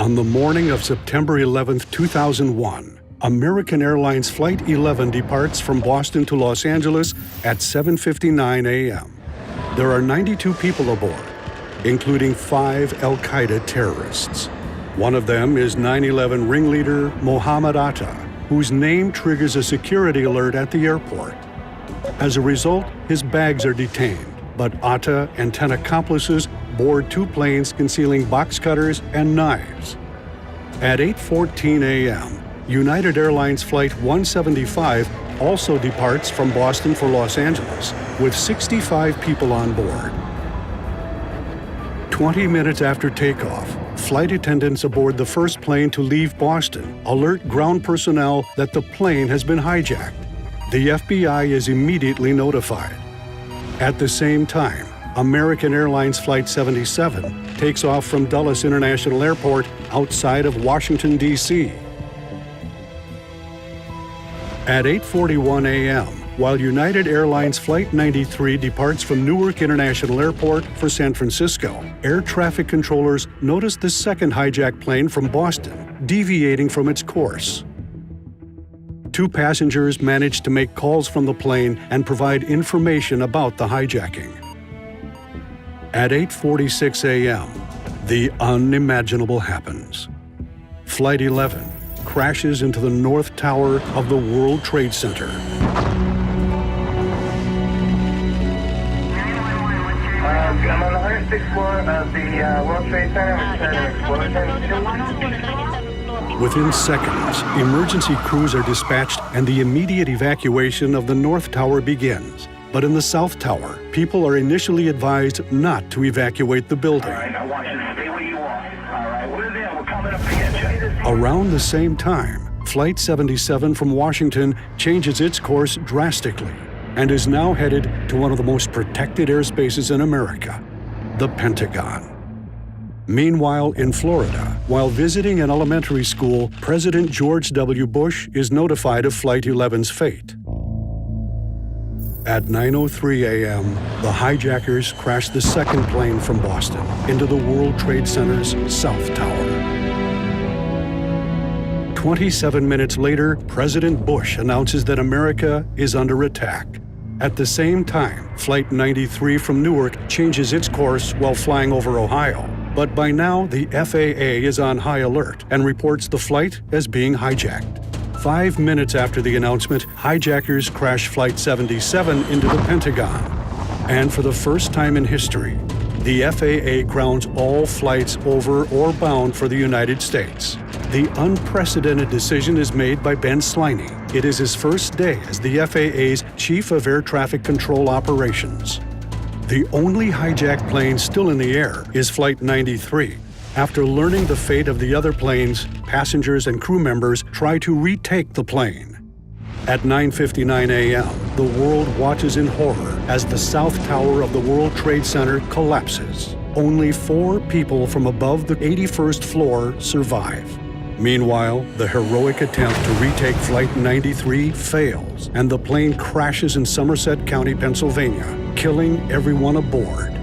On the morning of September 11, 2001, American Airlines Flight 11 departs from Boston to Los Angeles at 7:59 a.m. There are 92 people aboard, including 5 al-Qaeda terrorists. One of them is 9/11 ringleader Mohammed Atta, whose name triggers a security alert at the airport. As a result, his bags are detained, but Atta and 10 accomplices board 2 planes concealing box cutters and knives. At 8:14 a.m., United Airlines Flight 175 also departs from Boston for Los Angeles, with 65 people on board. 20 minutes after takeoff, flight attendants aboard the first plane to leave Boston alert ground personnel that the plane has been hijacked. The FBI is immediately notified. At the same time, American Airlines Flight 77 takes off from Dulles International Airport outside of Washington, D.C. At 8:41 a.m., while United Airlines Flight 93 departs from Newark International Airport for San Francisco, air traffic controllers notice the second hijacked plane from Boston deviating from its course. 2 passengers managed to make calls from the plane and provide information about the hijacking. At 8:46 a.m., the unimaginable happens. Flight 11 crashes into the North Tower of the World Trade Center. I'm on the 106th floor of the World Trade Center. We've had an explosion. Within seconds, emergency crews are dispatched and the immediate evacuation of the North Tower begins. But in the South Tower, people are initially advised not to evacuate the building. All right, I want you to stay where you are. All right, we're there. We're coming up to get you. Around the same time, Flight 77 from Washington changes its course drastically and is now headed to one of the most protected airspaces in America, the Pentagon. Meanwhile, in Florida, while visiting an elementary school, President George W. Bush is notified of Flight 11's fate. At 9:03 a.m., the hijackers crashed the second plane from Boston into the World Trade Center's South Tower. 27 minutes later, President Bush announces that America is under attack. At the same time, Flight 93 from Newark changes its course while flying over Ohio. But by now, the FAA is on high alert and reports the flight as being hijacked. 5 minutes after the announcement, hijackers crash Flight 77 into the Pentagon. And for the first time in history, the FAA grounds all flights over or bound for the United States. The unprecedented decision is made by Ben Sliney. It is his first day as the FAA's Chief of Air Traffic Control Operations. The only hijacked plane still in the air is Flight 93. After learning the fate of the other planes, passengers and crew members try to retake the plane. At 9:59 a.m., the world watches in horror as the South Tower of the World Trade Center collapses. Only 4 people from above the 81st floor survive. Meanwhile, the heroic attempt to retake Flight 93 fails, and the plane crashes in Somerset County, Pennsylvania, killing everyone aboard.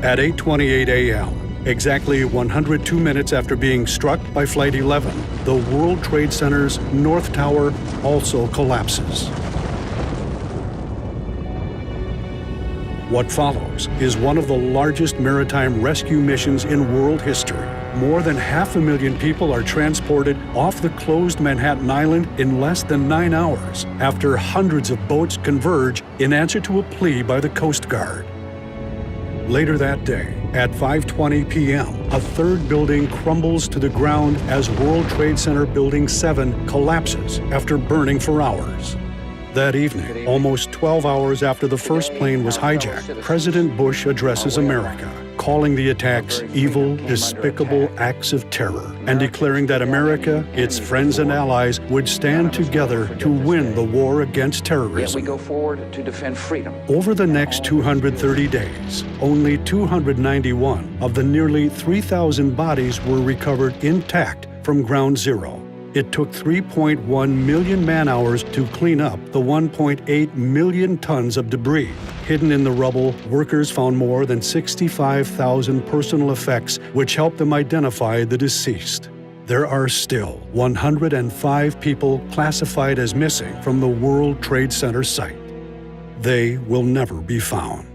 At 8:28 a.m., exactly 102 minutes after being struck by Flight 11, the World Trade Center's North Tower also collapses. What follows is one of the largest maritime rescue missions in world history. More than 500,000 people are transported off the closed Manhattan Island in less than 9 hours after hundreds of boats converge in answer to a plea by the Coast Guard. Later that day, at 5:20 p.m., a third building crumbles to the ground as World Trade Center Building 7 collapses after burning for hours. That evening, almost 12 hours after the first plane was hijacked, President Bush addresses America, calling the attacks evil, despicable acts of terror, and declaring that America, its friends and allies, would stand together to win the war against terrorism. We go forward to defend freedom. Over the next 230 days, only 291 of the nearly 3,000 bodies were recovered intact from Ground Zero. It took 3.1 million man-hours to clean up the 1.8 million tons of debris. Hidden in the rubble, workers found more than 65,000 personal effects, which helped them identify the deceased. There are still 105 people classified as missing from the World Trade Center site. They will never be found.